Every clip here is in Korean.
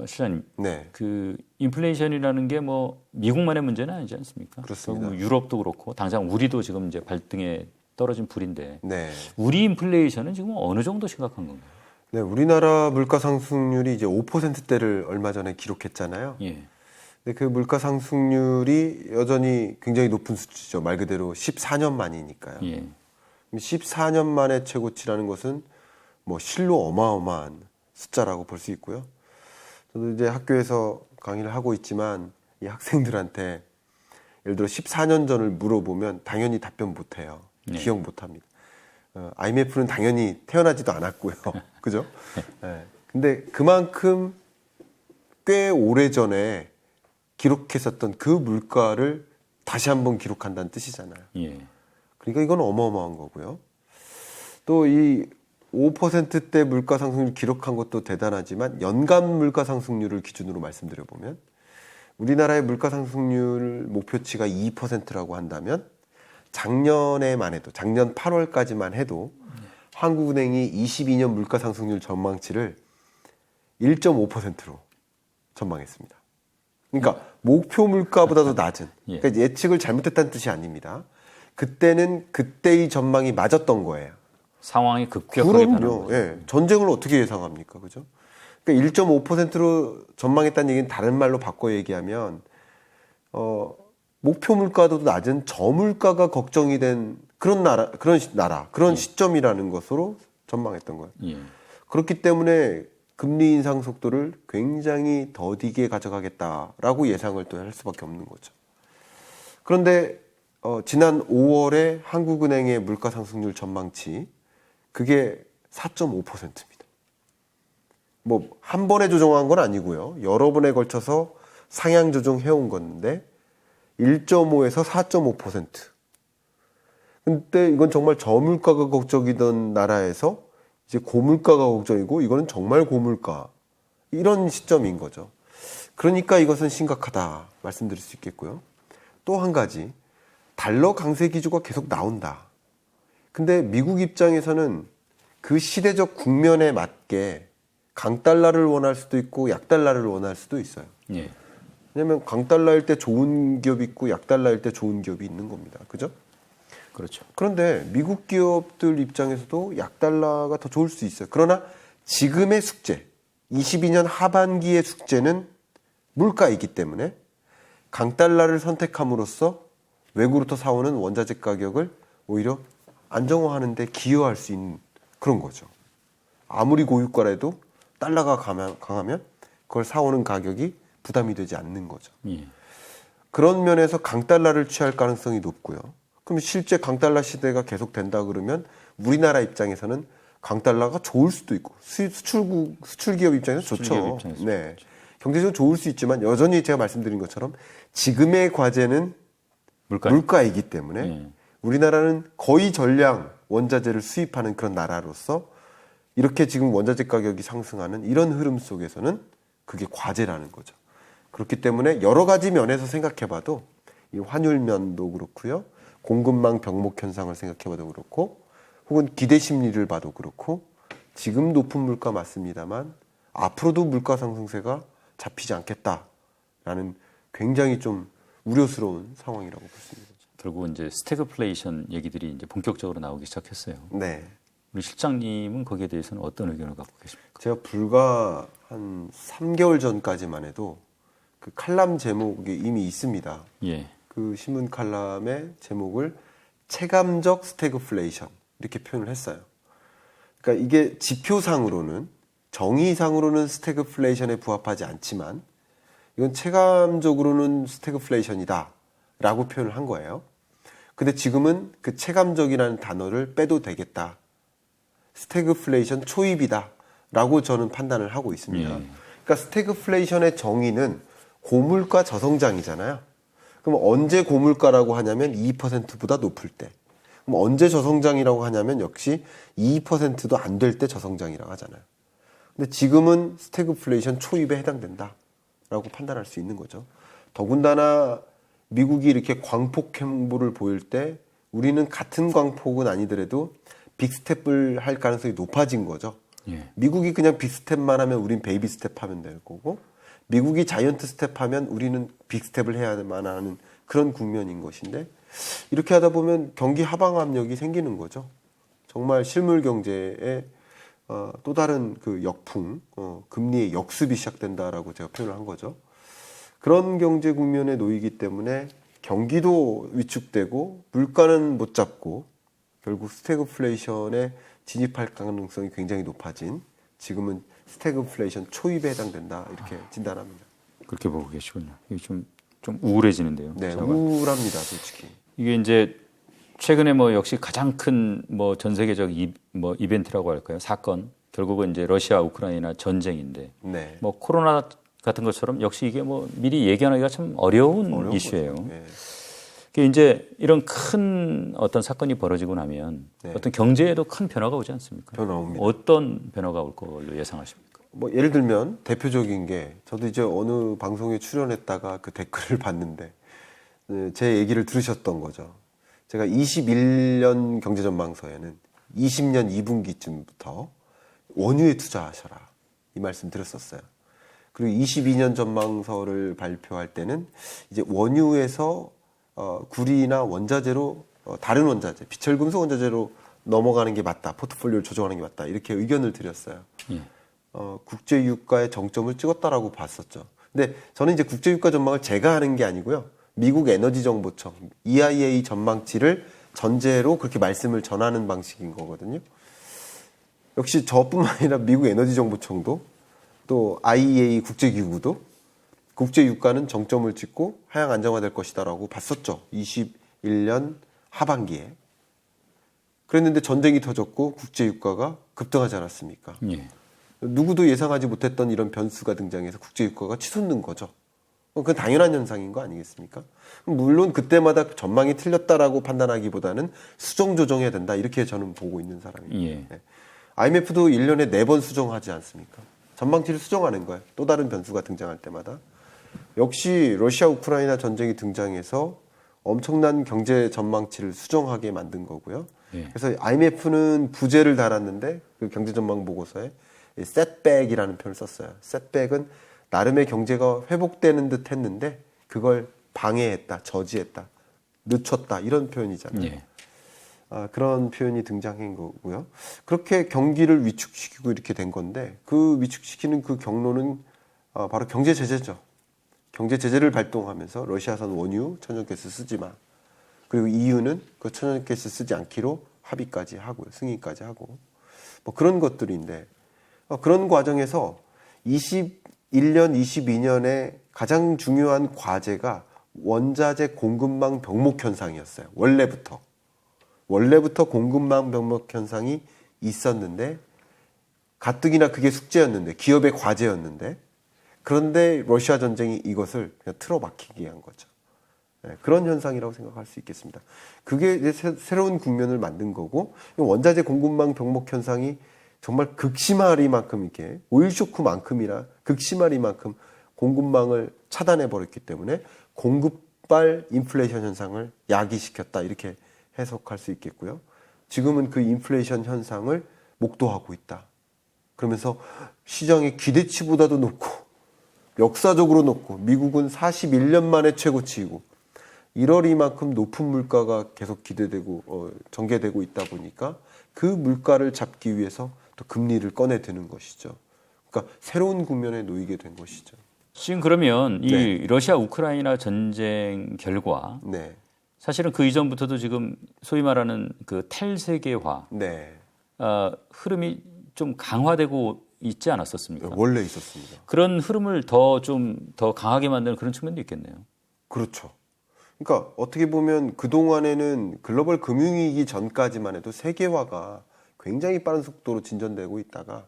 실장님, 네. 그 인플레이션이라는 게 뭐 미국만의 문제는 아니지 않습니까? 그렇습니다. 뭐 유럽도 그렇고 당장 우리도 지금 이제 발등에 떨어진 불인데 네. 우리 인플레이션은 지금 어느 정도 심각한 건가요? 네, 우리나라 물가 상승률이 이제 5%대를 얼마 전에 기록했잖아요. 예. 근데 그 물가 상승률이 여전히 굉장히 높은 수치죠. 말 그대로 14년 만이니까요. 예. 14년 만에 최고치라는 것은 뭐 실로 어마어마한 숫자라고 볼 수 있고요. 저도 이제 학교에서 강의를 하고 있지만 이 학생들한테 예를 들어 14년 전을 물어보면 당연히 답변 못해요. 네. 기억 못합니다. IMF는 당연히 태어나지도 않았고요. 그죠? 네. 근데 그만큼 꽤 오래전에 기록했었던 그 물가를 다시 한번 기록한다는 뜻이잖아요. 예. 그러니까 이건 어마어마한 거고요. 또 이 5%대 물가 상승률 기록한 것도 대단하지만 연간 물가 상승률을 기준으로 말씀드려보면 우리나라의 물가 상승률 목표치가 2%라고 한다면 작년에만 해도 작년 8월까지만 해도 한국은행이 22년 물가 상승률 전망치를 1.5%로 전망했습니다. 그러니까 목표 물가보다도 낮은 그러니까 예측을 잘못했다는 뜻이 아닙니다. 그때는 그때의 전망이 맞았던 거예요. 상황이 급격하게 변한 그럼요. 거죠. 예. 전쟁을 어떻게 예상합니까? 그죠? 그러니까 1.5%로 전망했다는 얘기는 다른 말로 바꿔 얘기하면 목표 물가도 낮은 저물가가 걱정이 된 그런 시점이라는 것으로 전망했던 거예요. 예. 그렇기 때문에 금리 인상 속도를 굉장히 더디게 가져가겠다라고 예상을 또 할 수밖에 없는 거죠. 그런데 지난 5월에 한국은행의 물가 상승률 전망치 그게 4.5%입니다. 뭐 한 번에 조정한 건 아니고요. 여러 번에 걸쳐서 상향 조정해온 건데 1.5에서 4.5%. 근데 이건 정말 저물가가 걱정이던 나라에서 이제 고물가가 걱정이고 이거는 정말 고물가. 이런 시점인 거죠. 그러니까 이것은 심각하다 말씀드릴 수 있겠고요. 또 한 가지 달러 강세 기조가 계속 나온다. 근데 미국 입장에서는 그 시대적 국면에 맞게 강달러를 원할 수도 있고 약달러를 원할 수도 있어요. 예. 왜냐하면 강달러일 때 좋은 기업이 있고 약달러일 때 좋은 기업이 있는 겁니다. 그죠? 그렇죠. 그런데 미국 기업들 입장에서도 약달러가 더 좋을 수 있어요. 그러나 지금의 숙제, 22년 하반기의 숙제는 물가이기 때문에 강달러를 선택함으로써 외국으로부터 사오는 원자재 가격을 오히려 안정화하는 데 기여할 수 있는 그런 거죠. 아무리 고유가라도 달러가 강하면 그걸 사오는 가격이 부담이 되지 않는 거죠. 예. 그런 면에서 강달러를 취할 가능성이 높고요. 그럼 실제 강달러 시대가 계속된다 그러면 우리나라 입장에서는 강달러가 좋을 수도 있고 수출 기업 입장에서 좋죠. 네. 경제적으로 좋을 수 있지만 여전히 제가 말씀드린 것처럼 지금의 과제는 물가이기 때문에 우리나라는 거의 전량 원자재를 수입하는 그런 나라로서 이렇게 지금 원자재 가격이 상승하는 이런 흐름 속에서는 그게 과제라는 거죠. 그렇기 때문에 여러 가지 면에서 생각해봐도 이 환율 면도 그렇고요. 공급망 병목 현상을 생각해봐도 그렇고 혹은 기대 심리를 봐도 그렇고 지금 높은 물가 맞습니다만 앞으로도 물가 상승세가 잡히지 않겠다라는 굉장히 좀 우려스러운 상황이라고 볼 수 있습니다. 결국 이제 스태그플레이션 얘기들이 이제 본격적으로 나오기 시작했어요. 네. 우리 실장님은 거기에 대해서는 어떤 의견을 갖고 계십니까? 제가 불과 한 3개월 전까지만 해도 그 칼럼 제목이 이미 있습니다. 예. 그 신문 칼럼의 제목을 체감적 스태그플레이션 이렇게 표현을 했어요. 그러니까 이게 지표상으로는 정의상으로는 스태그플레이션에 부합하지 않지만 이건 체감적으로는 스태그플레이션이다라고 표현을 한 거예요. 근데 지금은 그 체감적이라는 단어를 빼도 되겠다. 스태그플레이션 초입이다라고 저는 판단을 하고 있습니다. 그러니까 스태그플레이션의 정의는 고물가 저성장이잖아요. 그럼 언제 고물가라고 하냐면 2%보다 높을 때. 그럼 언제 저성장이라고 하냐면 역시 2%도 안 될 때 저성장이라고 하잖아요. 근데 지금은 스태그플레이션 초입에 해당된다라고 판단할 수 있는 거죠. 더군다나 미국이 이렇게 광폭 행보를 보일 때 우리는 같은 광폭은 아니더라도 빅스텝을 할 가능성이 높아진 거죠. 예. 미국이 그냥 빅스텝만 하면 우린 베이비 스텝 하면 될 거고 미국이 자이언트 스텝 하면 우리는 빅스텝을 해야만 하는 그런 국면인 것인데 이렇게 하다 보면 경기 하방 압력이 생기는 거죠. 정말 실물 경제에 또 다른 그 역풍, 금리의 역습이 시작된다라고 제가 표현을 한 거죠. 그런 경제 국면에 놓이기 때문에 경기도 위축되고 물가는 못 잡고 결국 스태그플레이션에 진입할 가능성이 굉장히 높아진 지금은 스태그플레이션 초입에 해당된다 이렇게 진단합니다. 그렇게 보고 계시군요. 이게 좀 우울해지는데요. 네, 저가. 우울합니다, 솔직히. 이게 이제 최근에 뭐 역시 가장 큰 뭐 전 세계적 이벤트라고 할까요? 사건. 결국은 이제 러시아 우크라이나 전쟁인데 네. 뭐 코로나 같은 것처럼 역시 이게 뭐 미리 예견하기가 참 어려운 이슈예요. 거죠. 네. 이게 이제 이런 큰 어떤 사건이 벌어지고 나면 네. 어떤 경제에도 큰 변화가 오지 않습니까? 변화 옵니다. 어떤 변화가 올 걸로 예상하십니까? 뭐 예를 들면 대표적인 게 저도 이제 어느 방송에 출연했다가 그 댓글을 봤는데 제 얘기를 들으셨던 거죠. 제가 21년 경제전망서에는 20년 2분기쯤부터 원유에 투자하셔라 이 말씀 드렸었어요. 그리고 22년 전망서를 발표할 때는 이제 원유에서 구리나 원자재로 다른 원자재, 비철금속 원자재로 넘어가는 게 맞다. 포트폴리오를 조정하는 게 맞다. 이렇게 의견을 드렸어요. 예. 국제유가의 정점을 찍었다라고 봤었죠. 근데 저는 이제 국제유가 전망을 제가 하는 게 아니고요. 미국 에너지정보청 EIA 전망치를 전제로 그렇게 말씀을 전하는 방식인 거거든요. 역시 저뿐만 아니라 미국 에너지정보청도 또 IEA 국제기구도 국제유가는 정점을 찍고 하향 안정화될 것이다라고 봤었죠. 21년 하반기에. 그랬는데 전쟁이 터졌고 국제유가가 급등하지 않았습니까? 예. 누구도 예상하지 못했던 이런 변수가 등장해서 국제유가가 치솟는 거죠. 그건 당연한 현상인 거 아니겠습니까? 물론 그때마다 전망이 틀렸다라고 판단하기보다는 수정 조정해야 된다 이렇게 저는 보고 있는 사람입니다. 예. 네. IMF도 1년에 4번 수정하지 않습니까? 전망치를 수정하는 거예요. 또 다른 변수가 등장할 때마다. 역시 러시아 우크라이나 전쟁이 등장해서 엄청난 경제 전망치를 수정하게 만든 거고요. 예. 그래서 IMF는 부재를 달았는데 그 경제 전망 보고서에 셋백이라는 표현을 썼어요. 셋백은 나름의 경제가 회복되는 듯 했는데 그걸 방해했다, 저지했다, 늦췄다 이런 표현이잖아요. 예. 그런 표현이 등장한 거고요. 그렇게 경기를 위축시키고 이렇게 된 건데 그 위축시키는 그 경로는 바로 경제 제재죠. 경제 제재를 발동하면서 러시아산 원유, 천연가스 쓰지 마. 그리고 EU는 그 천연가스 쓰지 않기로 합의까지 하고요. 승인까지 하고. 뭐 그런 것들인데 그런 과정에서 21년, 22년에 가장 중요한 과제가 원자재 공급망 병목 현상이었어요. 원래부터 공급망 병목 현상이 있었는데 가뜩이나 그게 숙제였는데 기업의 과제였는데 그런데 러시아 전쟁이 이것을 그냥 틀어막히게 한 거죠. 네, 그런 현상이라고 생각할 수 있겠습니다. 그게 이제 새로운 국면을 만든 거고 원자재 공급망 병목 현상이 정말 극심하리만큼 이렇게 오일 쇼크만큼이나 극심하리만큼 공급망을 차단해 버렸기 때문에 공급발 인플레이션 현상을 야기시켰다 이렇게 해석할 수 있겠고요. 지금은 그 인플레이션 현상을 목도하고 있다. 그러면서 시장의 기대치보다도 높고 역사적으로 높고 미국은 41년 만에 최고치이고 1월이만큼 높은 물가가 계속 기대되고 전개되고 있다 보니까 그 물가를 잡기 위해서 또 금리를 꺼내 드는 것이죠. 그러니까 새로운 국면에 놓이게 된 것이죠. 지금 그러면 이 네. 러시아 우크라이나 전쟁 결과 네. 사실은 그 이전부터도 지금 소위 말하는 그 탈세계화 네. 흐름이 좀 강화되고 있지 않았었습니까? 원래 있었습니다. 그런 흐름을 좀 더 강하게 만드는 그런 측면도 있겠네요. 그렇죠. 그러니까 어떻게 보면 그동안에는 글로벌 금융위기 전까지만 해도 세계화가 굉장히 빠른 속도로 진전되고 있다가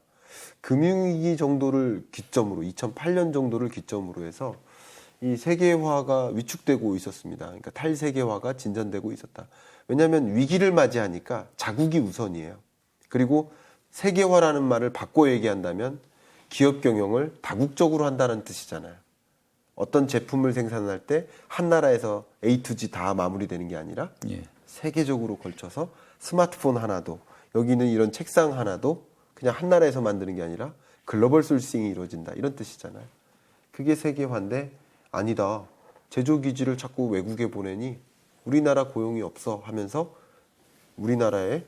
금융위기 정도를 기점으로 2008년 정도를 기점으로 해서 이 세계화가 위축되고 있었습니다. 그러니까 탈세계화가 진전되고 있었다. 왜냐하면 위기를 맞이하니까 자국이 우선이에요. 그리고 세계화라는 말을 바꿔 얘기한다면 기업 경영을 다국적으로 한다는 뜻이잖아요. 어떤 제품을 생산할 때 한 나라에서 A to G 다 마무리되는 게 아니라 예. 세계적으로 걸쳐서 스마트폰 하나도 여기는 이런 책상 하나도 그냥 한 나라에서 만드는 게 아니라 글로벌 소싱이 이루어진다. 이런 뜻이잖아요. 그게 세계화인데 아니다. 제조 기지를 자꾸 외국에 보내니 우리나라 고용이 없어 하면서 우리나라의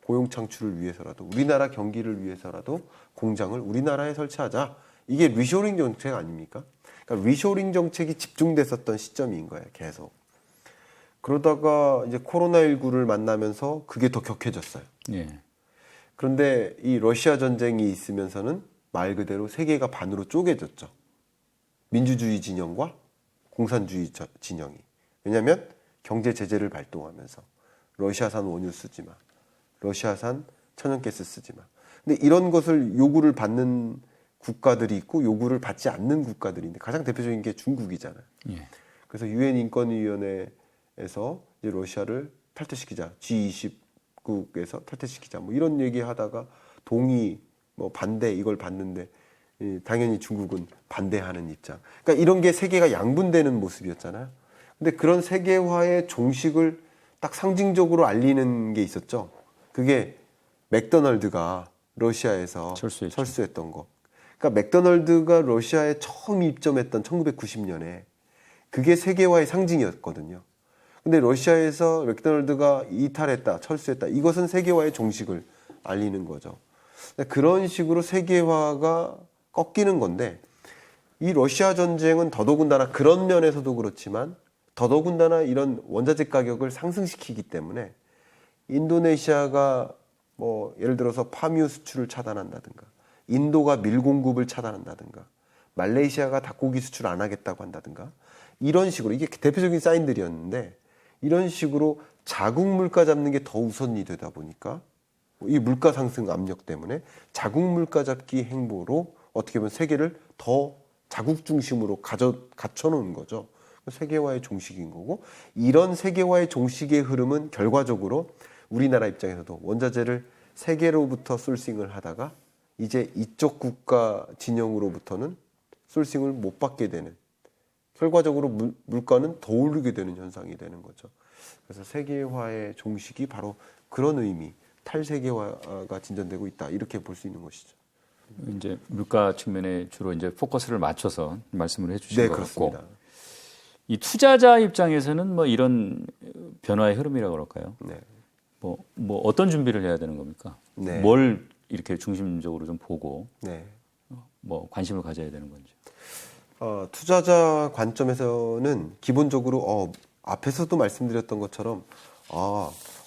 고용 창출을 위해서라도 우리나라 경기를 위해서라도 공장을 우리나라에 설치하자. 이게 리쇼링 정책 아닙니까? 그러니까 리쇼링 정책이 집중됐었던 시점인 거예요. 계속. 그러다가 이제 코로나19를 만나면서 그게 더 격해졌어요. 예. 그런데 이 러시아 전쟁이 있으면서는 말 그대로 세계가 반으로 쪼개졌죠. 민주주의 진영과 공산주의 진영이. 왜냐하면 경제 제재를 발동하면서 러시아산 원유 쓰지 마. 러시아산 천연가스 쓰지 마. 근데 이런 것을 요구를 받는 국가들이 있고 요구를 받지 않는 국가들이 있는데 가장 대표적인 게 중국이잖아요. 예. 그래서 유엔 인권위원회에서 이제 러시아를 탈퇴시키자. G20국에서 탈퇴시키자. 뭐 이런 얘기하다가 동의, 뭐 반대 이걸 받는데 당연히 중국은 반대하는 입장. 그러니까 이런 게 세계가 양분되는 모습이었잖아요. 근데 그런 세계화의 종식을 딱 상징적으로 알리는 게 있었죠. 그게 맥도날드가 러시아에서 철수했죠. 철수했던 거. 그러니까 맥도날드가 러시아에 처음 입점했던 1990년에 그게 세계화의 상징이었거든요. 근데 러시아에서 맥도날드가 이탈했다, 철수했다. 이것은 세계화의 종식을 알리는 거죠. 그런 식으로 세계화가 꺾이는 건데 이 러시아 전쟁은 더더군다나 그런 면에서도 그렇지만 더더군다나 이런 원자재 가격을 상승시키기 때문에 인도네시아가 뭐 예를 들어서 파뮤 수출을 차단한다든가 인도가 밀 공급을 차단한다든가 말레이시아가 닭고기 수출 안 하겠다고 한다든가 이런 식으로 이게 대표적인 사인들이었는데 이런 식으로 자국 물가 잡는 게 더 우선이 되다 보니까 이 물가 상승 압력 때문에 자국 물가 잡기 행보로 어떻게 보면 세계를 더 자국 중심으로 갖춰놓은 거죠. 세계화의 종식인 거고 이런 세계화의 종식의 흐름은 결과적으로 우리나라 입장에서도 원자재를 세계로부터 솔싱을 하다가 이제 이쪽 국가 진영으로부터는 솔싱을 못 받게 되는 결과적으로 물가는 더 오르게 되는 현상이 되는 거죠. 그래서 세계화의 종식이 바로 그런 의미 탈세계화가 진전되고 있다 이렇게 볼 수 있는 것이죠. 이제 물가 측면에 주로 이제 포커스를 맞춰서 말씀을 해주신 네, 것 그렇습니다. 같고 이 투자자 입장에서는 뭐 이런 변화의 흐름이라고 그럴까요? 네. 뭐 어떤 준비를 해야 되는 겁니까? 네. 뭘 이렇게 중심적으로 좀 보고 네. 뭐 관심을 가져야 되는 건지. 투자자 관점에서는 기본적으로 앞에서도 말씀드렸던 것처럼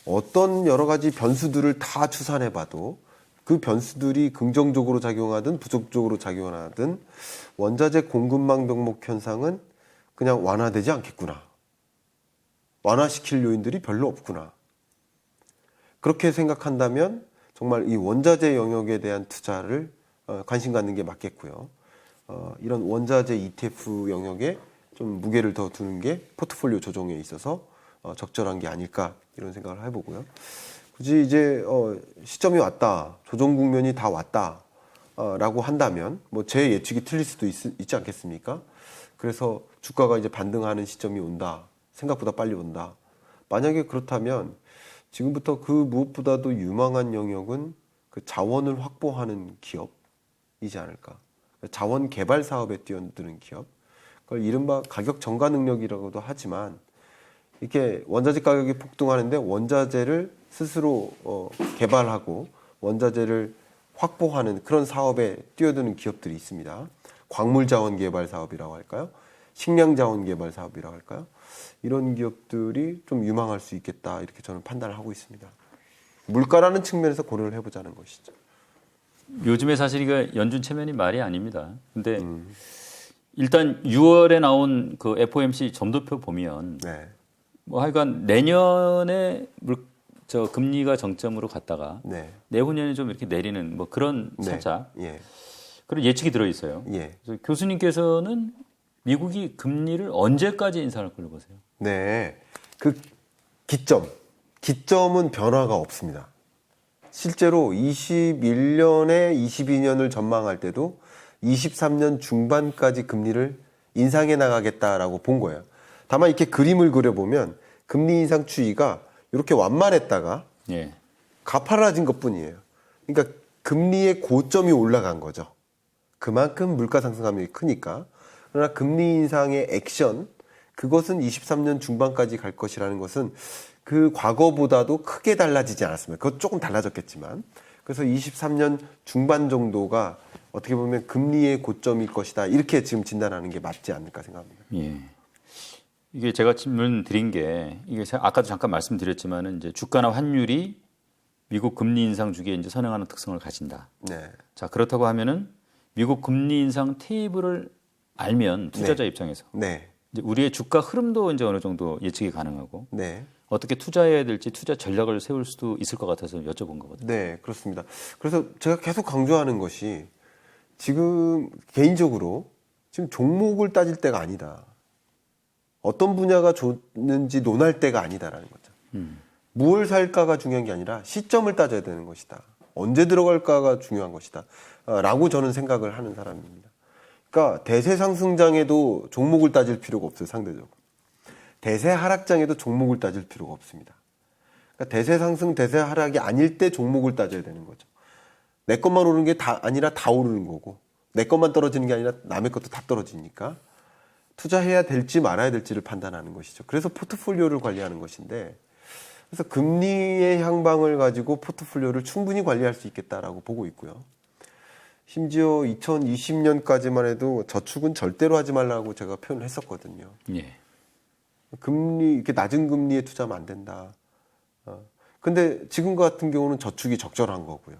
어떤 여러 가지 변수들을 다 추산해봐도 그 변수들이 긍정적으로 작용하든 부정적으로 작용하든 원자재 공급망 병목 현상은 그냥 완화되지 않겠구나. 완화시킬 요인들이 별로 없구나. 그렇게 생각한다면 정말 이 원자재 영역에 대한 투자를 관심 갖는 게 맞겠고요. 이런 원자재 ETF 영역에 좀 무게를 더 두는 게 포트폴리오 조정에 있어서 적절한 게 아닐까 이런 생각을 해보고요. 굳이 이제 시점이 왔다, 조정 국면이 다 왔다라고 한다면 뭐 제 예측이 틀릴 수도 있지 않겠습니까? 그래서 주가가 이제 반등하는 시점이 온다, 생각보다 빨리 온다. 만약에 그렇다면 지금부터 그 무엇보다도 유망한 영역은 그 자원을 확보하는 기업이지 않을까. 자원 개발 사업에 뛰어드는 기업. 그걸 이른바 가격 전가 능력이라고도 하지만 이렇게 원자재 가격이 폭등하는데 원자재를 스스로 개발하고 원자재를 확보하는 그런 사업에 뛰어드는 기업들이 있습니다. 광물 자원 개발 사업이라고 할까요? 식량 자원 개발 사업이라고 할까요? 이런 기업들이 좀 유망할 수 있겠다 이렇게 저는 판단을 하고 있습니다. 물가라는 측면에서 고려를 해보자는 것이죠. 요즘에 사실 이거 연준 체면이 말이 아닙니다. 근데 일단 6월에 나온 그 FOMC 점도표 보면 네. 뭐 하여간 내년에 금리가 정점으로 갔다가 네. 내후년에 좀 이렇게 내리는 뭐 그런 네. 살짝 예. 그런 예측이 들어 있어요. 예. 그래서 교수님께서는 미국이 금리를 언제까지 인상할 걸로 보세요? 네. 그 기점은 변화가 없습니다. 실제로 21년에 22년을 전망할 때도 23년 중반까지 금리를 인상해 나가겠다라고 본 거예요. 다만 이렇게 그림을 그려보면 금리 인상 추이가 이렇게 완만했다가 예. 가팔라진 것뿐이에요. 그러니까 금리의 고점이 올라간 거죠. 그만큼 물가 상승 압력이 크니까. 그러나 금리 인상의 액션, 그것은 23년 중반까지 갈 것이라는 것은 그 과거보다도 크게 달라지지 않았습니다. 그것 조금 달라졌겠지만. 그래서 23년 중반 정도가 어떻게 보면 금리의 고점일 것이다. 이렇게 지금 진단하는 게 맞지 않을까 생각합니다. 예. 이게 제가 질문 드린 게 이게 아까도 잠깐 말씀드렸지만은 이제 주가나 환율이 미국 금리 인상 주기에 이제 선행하는 특성을 가진다. 네. 자, 그렇다고 하면은 미국 금리 인상 테이블을 알면 투자자 입장에서 네. 이제 우리의 주가 흐름도 이제 어느 정도 예측이 가능하고 네. 어떻게 투자해야 될지 투자 전략을 세울 수도 있을 것 같아서 여쭤본 거거든요. 네, 그렇습니다. 그래서 제가 계속 강조하는 것이 지금 개인적으로 지금 종목을 따질 때가 아니다. 어떤 분야가 좋는지 논할 때가 아니다라는 거죠. 무엇을 살까가 중요한 게 아니라 시점을 따져야 되는 것이다. 언제 들어갈까가 중요한 것이다. 라고 저는 생각을 하는 사람입니다. 그러니까 대세 상승장에도 종목을 따질 필요가 없어요, 상대적으로. 대세 하락장에도 종목을 따질 필요가 없습니다. 그러니까 대세 상승, 대세 하락이 아닐 때 종목을 따져야 되는 거죠. 내 것만 오르는 게 다 아니라 다 오르는 거고, 내 것만 떨어지는 게 아니라 남의 것도 다 떨어지니까 투자해야 될지 말아야 될지를 판단하는 것이죠. 그래서 포트폴리오를 관리하는 것인데, 그래서 금리의 향방을 가지고 포트폴리오를 충분히 관리할 수 있겠다라고 보고 있고요. 심지어 2020년까지만 해도 저축은 절대로 하지 말라고 제가 표현을 했었거든요. 예. 금리, 이렇게 낮은 금리에 투자하면 안 된다. 근데 지금 같은 경우는 저축이 적절한 거고요.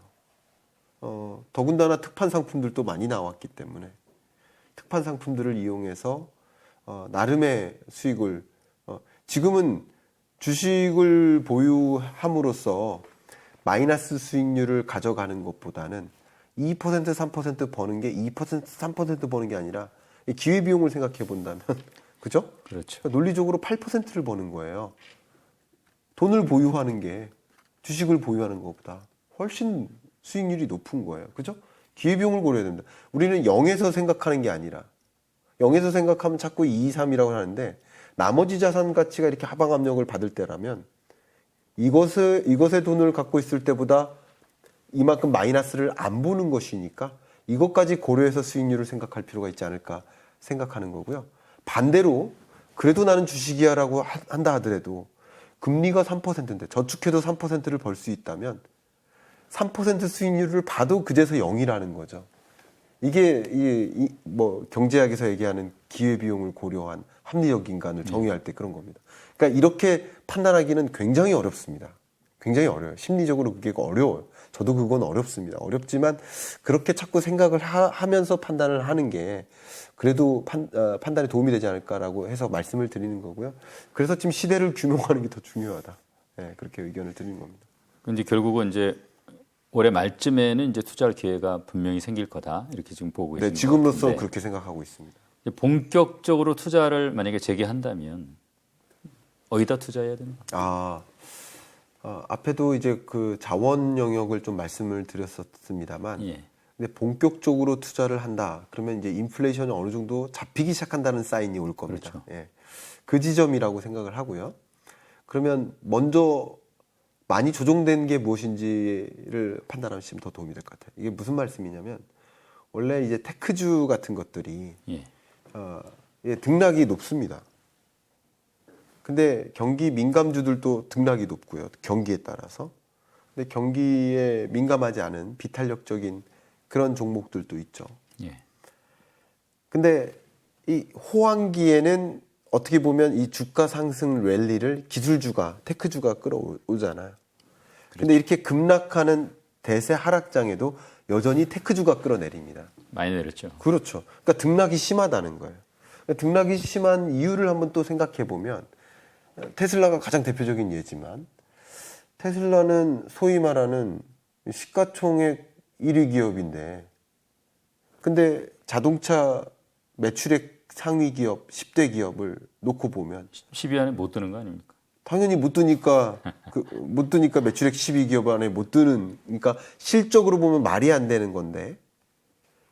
더군다나 특판 상품들도 많이 나왔기 때문에 특판 상품들을 이용해서 나름의 수익을 지금은 주식을 보유함으로써 마이너스 수익률을 가져가는 것보다는 2% 3% 버는 게 2% 3% 버는 게 아니라 기회비용을 생각해 본다면 그죠? 그렇죠. 논리적으로 8%를 버는 거예요. 돈을 보유하는 게 주식을 보유하는 것보다 훨씬 수익률이 높은 거예요. 그죠? 기회비용을 고려해야 됩니다. 우리는 0에서 생각하는 게 아니라 0에서 생각하면 자꾸 2, 3이라고 하는데 나머지 자산 가치가 이렇게 하방 압력을 받을 때라면 이것의 돈을 갖고 있을 때보다 이만큼 마이너스를 안 보는 것이니까 이것까지 고려해서 수익률을 생각할 필요가 있지 않을까 생각하는 거고요. 반대로 그래도 나는 주식이야라고 한다 하더라도 금리가 3%인데 저축해도 3%를 벌 수 있다면 3% 수익률을 봐도 그제서 0이라는 거죠. 이게 뭐 경제학에서 얘기하는 기회비용을 고려한 합리적 인간을 정의할 때 그런 겁니다. 그러니까 이렇게 판단하기는 굉장히 어렵습니다. 굉장히 어려워요. 심리적으로 그게 어려워요. 저도 그건 어렵습니다. 어렵지만 그렇게 자꾸 생각을 하면서 판단을 하는 게 그래도 판단에 도움이 되지 않을까라고 해서 말씀을 드리는 거고요. 그래서 지금 시대를 규명하는 게 더 중요하다. 네, 그렇게 의견을 드리는 겁니다. 근데 결국은 이제 올해 말쯤에는 이제 투자할 기회가 분명히 생길 거다 이렇게 지금 보고 있습니다. 네, 지금으로서 그렇게 생각하고 있습니다. 본격적으로 투자를 만약에 재개한다면 어디다 투자해야 되나? 앞에도 이제 그 자원 영역을 좀 말씀을 드렸었습니다만, 예. 근데 본격적으로 투자를 한다. 그러면 이제 인플레이션이 어느 정도 잡히기 시작한다는 사인이 올 겁니다. 그렇죠. 예. 그 지점이라고 생각을 하고요. 그러면 먼저 많이 조정된 게 무엇인지를 판단하시면 더 도움이 될 것 같아요. 이게 무슨 말씀이냐면 원래 이제 테크주 같은 것들이 예. 등락이 높습니다. 근데 경기 민감주들도 등락이 높고요. 경기에 따라서. 근데 경기에 민감하지 않은 비탄력적인 그런 종목들도 있죠. 예. 근데 이 호황기에는 어떻게 보면 이 주가 상승 랠리를 기술주가, 테크주가 끌어오잖아요. 근데 이렇게 급락하는 대세 하락장에도 여전히 테크주가 끌어내립니다. 많이 내렸죠. 그렇죠. 그러니까 등락이 심하다는 거예요. 그러니까 등락이 심한 이유를 한번 또 생각해 보면 테슬라가 가장 대표적인 예지만 테슬라는 소위 말하는 시가총액 1위 기업인데 근데 자동차 매출액 상위 기업 10대 기업을 놓고 보면 10위 안에 못 드는 거 아닙니까? 당연히 못 드니까 못 드니까 매출액 10위 기업 안에 못 드는 그러니까 실적으로 보면 말이 안 되는 건데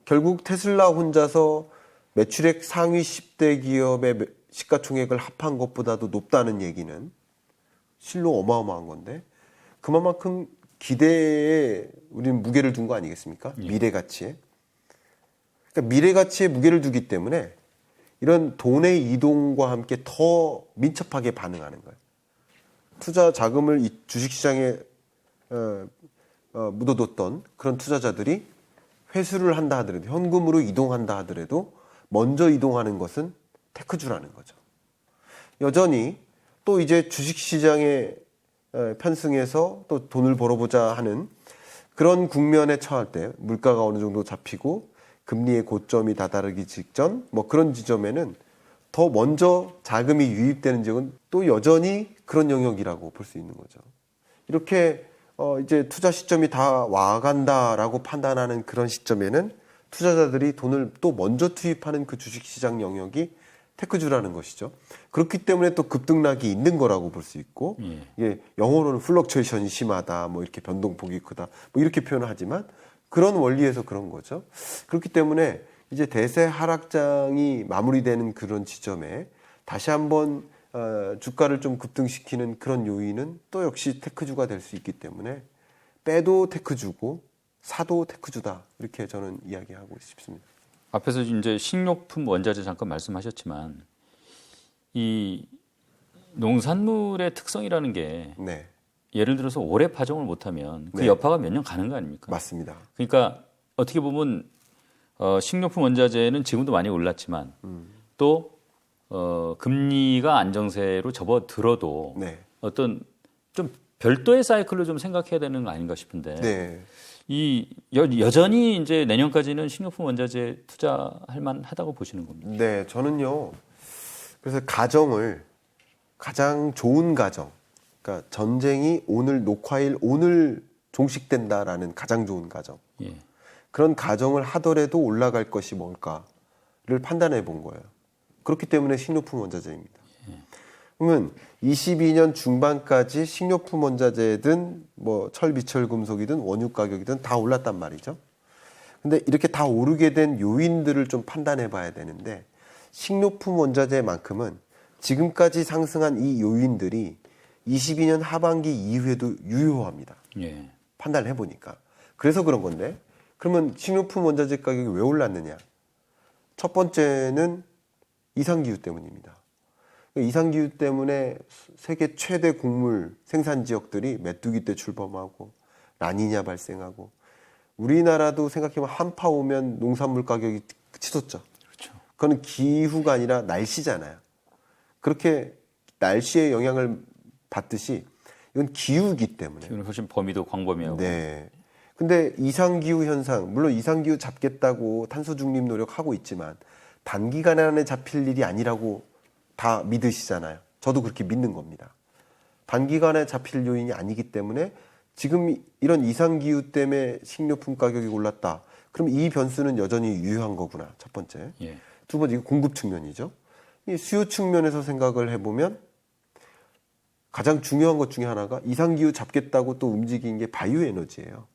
결국 테슬라 혼자서 매출액 상위 10대 기업의 시가총액을 합한 것보다도 높다는 얘기는 실로 어마어마한 건데 그만큼 기대에 우리는 무게를 둔 거 아니겠습니까? 미래 가치에. 그러니까 미래 가치에 무게를 두기 때문에 이런 돈의 이동과 함께 더 민첩하게 반응하는 거예요. 투자 자금을 이 주식시장에 묻어뒀던 그런 투자자들이 회수를 한다 하더라도, 현금으로 이동한다 하더라도 먼저 이동하는 것은 테크주라는 거죠. 여전히 또 이제 주식시장에 편승해서 또 돈을 벌어보자 하는 그런 국면에 처할 때, 물가가 어느 정도 잡히고 금리의 고점이 다다르기 직전 뭐 그런 지점에는 더 먼저 자금이 유입되는 지역은 또 여전히 그런 영역이라고 볼 수 있는 거죠. 이렇게 이제 투자 시점이 다 와간다라고 판단하는 그런 시점에는 투자자들이 돈을 또 먼저 투입하는 그 주식시장 영역이 테크주라는 것이죠. 그렇기 때문에 또 급등락이 있는 거라고 볼 수 있고, 이게 영어로는 플럭추에이션이 심하다, 뭐 이렇게 변동폭이 크다, 뭐 이렇게 표현을 하지만 그런 원리에서 그런 거죠. 그렇기 때문에 이제 대세 하락장이 마무리되는 그런 지점에 다시 한번 주가를 좀 급등시키는 그런 요인은 또 역시 테크주가 될 수 있기 때문에 빼도 테크주고 사도 테크주다, 이렇게 저는 이야기하고 싶습니다. 앞에서 이제 식료품 원자재 잠깐 말씀하셨지만 이 농산물의 특성이라는 게 네, 예를 들어서 오래 파종을 못하면 그 네. 여파가 몇 년 가는 거 아닙니까? 맞습니다. 그러니까 어떻게 보면 식료품 원자재는 지금도 많이 올랐지만 또 금리가 안정세로 접어들어도 네, 어떤 좀 별도의 사이클로 좀 생각해야 되는 거 아닌가 싶은데 네, 이 여전히 이제 내년까지는 식료품 원자재 투자할 만하다고 보시는 겁니다. 네, 저는요. 그래서 가정을 가장 좋은 가정, 그러니까 전쟁이 오늘 녹화일 오늘 종식된다라는 가장 좋은 가정. 예. 그런 가정을 하더라도 올라갈 것이 뭘까를 판단해 본 거예요. 그렇기 때문에 식료품 원자재입니다. 그러면 22년 중반까지 식료품 원자재든 뭐 철비철 금속이든 원유 가격이든 다 올랐단 말이죠. 근데 이렇게 다 오르게 된 요인들을 좀 판단해 봐야 되는데, 식료품 원자재만큼은 지금까지 상승한 이 요인들이 22년 하반기 이후에도 유효합니다. 예. 판단을 해보니까. 그래서 그런 건데, 그러면 식료품 원자재 가격이 왜 올랐느냐? 첫 번째는 이상기후 때문입니다. 이상기후 때문에 세계 최대 곡물 생산 지역들이 메뚜기 때 출범하고 라니냐 발생하고, 우리나라도 생각해보면 한파 오면 농산물 가격이 치솟죠. 그렇죠. 그건 기후가 아니라 날씨잖아요. 그렇게 날씨의 영향을 받듯이 이건 기후이기 때문에. 기후는 훨씬 범위도 광범위하고. 네. 근데 이상기후 현상, 물론 이상기후 잡겠다고 탄소 중립 노력하고 있지만 단기간 안에 잡힐 일이 아니라고 다 믿으시잖아요. 저도 그렇게 믿는 겁니다. 단기간에 잡힐 요인이 아니기 때문에 지금 이런 이상기후 때문에 식료품 가격이 올랐다. 그럼 이 변수는 여전히 유효한 거구나. 첫 번째. 예. 두 번째, 공급 측면이죠. 이 수요 측면에서 생각을 해보면 가장 중요한 것 중에 하나가 이상기후 잡겠다고 또 움직인 게 바이오 에너지예요.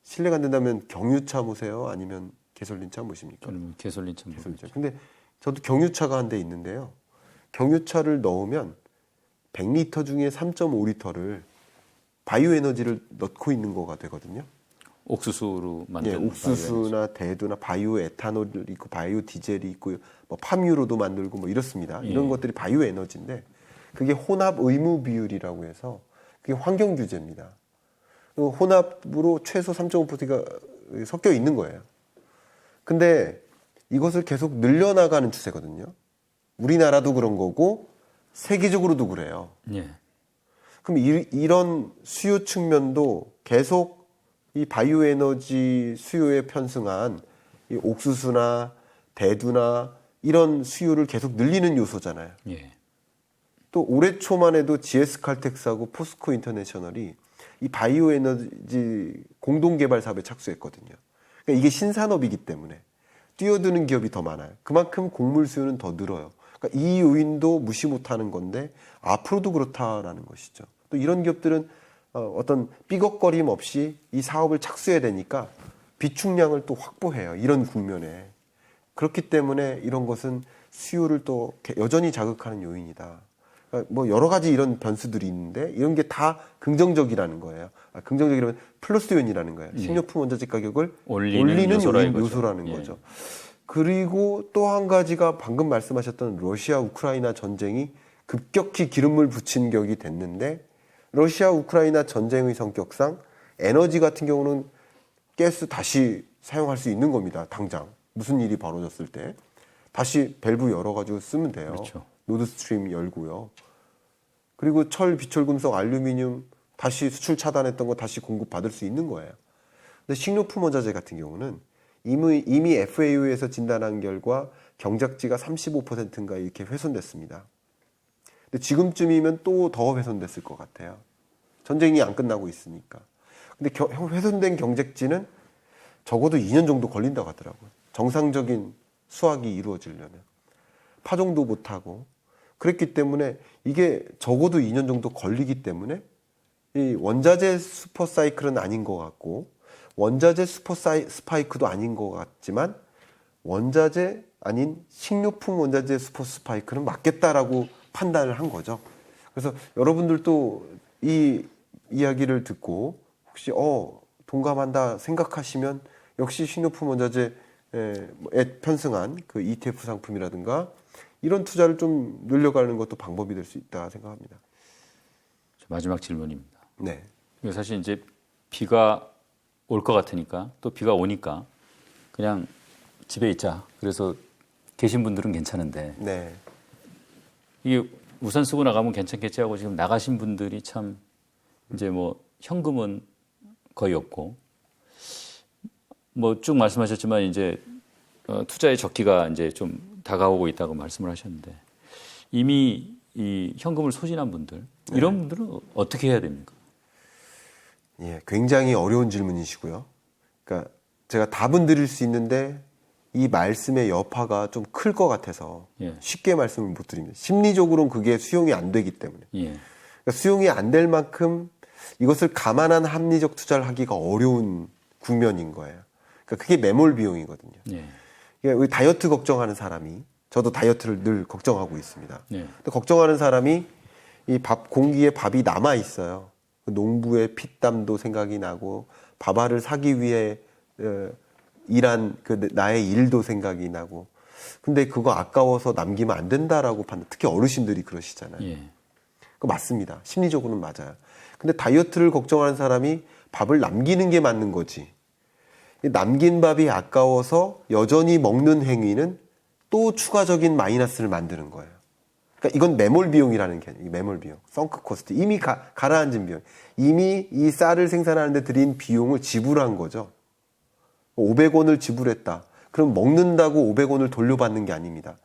실례가 안 된다면 경유차 모세요? 아니면 게솔린차 모십니까? 저는 게솔린차 모르겠죠. 근데 저도 경유차가 한 대 있는데요. 경유차를 넣으면 100리터 중에 3.5리터를 바이오 에너지를 넣고 있는 거가 되거든요. 옥수수로 만든 예, 옥수수나 대두나 바이오 에탄올이 있고 바이오 디젤이 있고 뭐 팜유로도 만들고 뭐 이렇습니다. 이런 것들이 바이오 에너지인데 그게 혼합 의무 비율이라고 해서 그게 환경 규제입니다. 혼합으로 최소 3.5%가 섞여 있는 거예요. 근데 이것을 계속 늘려나가는 추세거든요. 우리나라도 그런 거고 세계적으로도 그래요. 예. 그럼 이런 수요 측면도 계속 이 바이오 에너지 수요에 편승한 이 옥수수나 대두나 이런 수요를 계속 늘리는 요소잖아요. 예. 또 올해 초만 해도 GS 칼텍스하고 포스코 인터내셔널이 이 바이오 에너지 공동 개발 사업에 착수했거든요. 그러니까 이게 신산업이기 때문에 뛰어드는 기업이 더 많아요. 그만큼 곡물 수요는 더 늘어요. 그러니까 이 요인도 무시 못하는 건데 앞으로도 그렇다라는 것이죠. 또 이런 기업들은 어떤 삐걱거림 없이 이 사업을 착수해야 되니까 비축량을 또 확보해요. 이런 국면에. 그렇기 때문에 이런 것은 수요를 또 여전히 자극하는 요인이다. 그러니까 그러니까 뭐 여러 가지 이런 변수들이 있는데 이런 게 다 긍정적이라는 거예요. 긍정적이라면 플러스 요인이라는 거예요. 예. 식료품 원자재 가격을 올리는 요소라는 거죠. 그리고 또 한 가지가 방금 말씀하셨던 러시아 우크라이나 전쟁이 급격히 기름을 부친 격이 됐는데 러시아 우크라이나 전쟁의 성격상 에너지 같은 경우는 가스 다시 사용할 수 있는 겁니다. 당장 무슨 일이 벌어졌을 때 다시 밸브 열어가지고 쓰면 돼요. 그렇죠. 노드스트림 열고요. 그리고 철, 비철금속, 알루미늄 다시 수출 차단했던 거 다시 공급받을 수 있는 거예요. 근데 식료품 원자재 같은 경우는 이미 FAO에서 진단한 결과 경작지가 35%인가 이렇게 훼손됐습니다. 근데 지금쯤이면 또 더 훼손됐을 것 같아요. 전쟁이 안 끝나고 있으니까. 근데 훼손된 경작지는 적어도 2년 정도 걸린다고 하더라고요. 정상적인 수확이 이루어지려면. 파종도 못하고. 그랬기 때문에 이게 적어도 2년 정도 걸리기 때문에 이 원자재 슈퍼 사이클은 아닌 것 같고 원자재 슈퍼 스파이크도 아닌 것 같지만 원자재 아닌 식료품 원자재 슈퍼 스파이크는 맞겠다라고 판단을 한 거죠. 그래서 여러분들도 이 이야기를 듣고 혹시 동감한다 생각하시면 역시 식료품 원자재에 편승한 그 ETF 상품이라든가 이런 투자를 좀 늘려가는 것도 방법이 될 수 있다 생각합니다. 마지막 질문입니다. 네. 사실 이제 비가 올 것 같으니까 또 비가 오니까 그냥 집에 있자. 그래서 계신 분들은 괜찮은데 네. 이게 우산 쓰고 나가면 괜찮겠지 하고 지금 나가신 분들이 참 이제 뭐 현금은 거의 없고 뭐 쭉 말씀하셨지만 이제 투자의 적기가 이제 좀 다가오고 있다고 말씀을 하셨는데 이미 이 현금을 소진한 분들 이런 분들은 어떻게 해야 됩니까? 예, 굉장히 어려운 질문이시고요. 그러니까 제가 답은 드릴 수 있는데 이 말씀의 여파가 좀 클 것 같아서 쉽게 말씀을 못 드립니다. 심리적으로는 그게 수용이 안 되기 때문에. 그러니까 수용이 안 될 만큼 이것을 감안한 합리적 투자를 하기가 어려운 국면인 거예요. 그러니까 그게 매몰 비용이거든요. 우리 다이어트 걱정하는 사람이 저도 다이어트를 늘 걱정하고 있습니다. 근데 걱정하는 사람이 이 공기에 밥이 남아 있어요. 농부의 피땀도 생각이 나고 밥알을 사기 위해 일한 그 나의 일도 생각이 나고 근데 그거 아까워서 남기면 안 된다라고 판단. 특히 어르신들이 그러시잖아요. 그거 맞습니다. 심리적으로는 맞아요. 근데 다이어트를 걱정하는 사람이 밥을 남기는 게 맞는 거지. 남긴 밥이 아까워서 여전히 먹는 행위는 또 추가적인 마이너스를 만드는 거예요. 그러니까 이건 매몰 비용이라는 개념, 매몰 비용, 썬크 코스트. 이미 가라앉은 비용. 이미 이 쌀을 생산하는 데 들인 비용을 지불한 거죠. 500원을 지불했다. 그럼 먹는다고 500원을 돌려받는 게 아닙니다.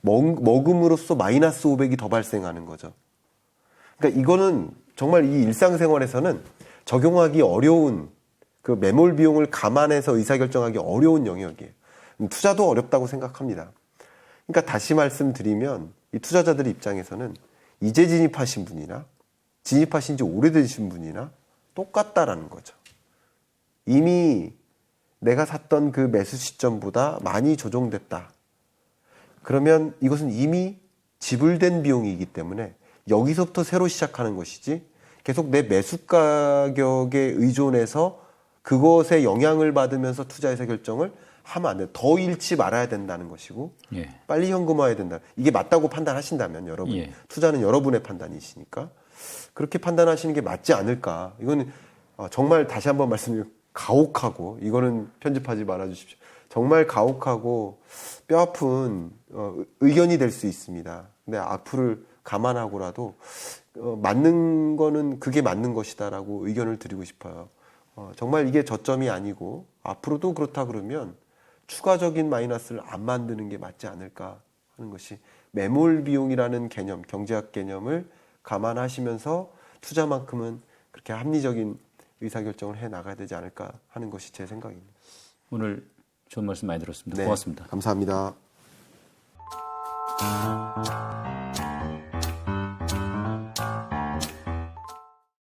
먹음으로써 마이너스 500이 더 발생하는 거죠. 그러니까 이거는 정말 이 일상생활에서는 적용하기 어려운 그 매몰 비용을 감안해서 의사결정하기 어려운 영역이에요. 투자도 어렵다고 생각합니다. 그러니까 다시 말씀드리면 이 투자자들 입장에서는 이제 진입하신 분이나 진입하신 지 오래되신 분이나 똑같다라는 거죠. 이미 내가 샀던 그 매수 시점보다 많이 조정됐다. 그러면 이것은 이미 지불된 비용이기 때문에 여기서부터 새로 시작하는 것이지 계속 내 매수 가격에 의존해서 그것에 영향을 받으면서 투자 의사 결정을 하면 안 돼요. 더 잃지 말아야 된다는 것이고 빨리 현금화해야 된다. 이게 맞다고 판단하신다면 여러분 투자는 여러분의 판단이시니까 그렇게 판단하시는 게 맞지 않을까. 이건 정말 다시 한번 말씀드리면 가혹하고 이거는 편집하지 말아주십시오. 정말 가혹하고 뼈아픈 의견이 될 수 있습니다. 근데 악플을 감안하고라도 맞는 거는 그게 맞는 것이다라고 의견을 드리고 싶어요. 정말 이게 저점이 아니고 앞으로도 그렇다 그러면 추가적인 마이너스를 안 만드는 게 맞지 않을까 하는 것이 매몰 비용이라는 개념, 경제학 개념을 감안하시면서 투자만큼은 그렇게 합리적인 의사결정을 해 나가야 되지 않을까 하는 것이 제 생각입니다. 오늘 좋은 말씀 많이 들었습니다. 네, 고맙습니다. 감사합니다.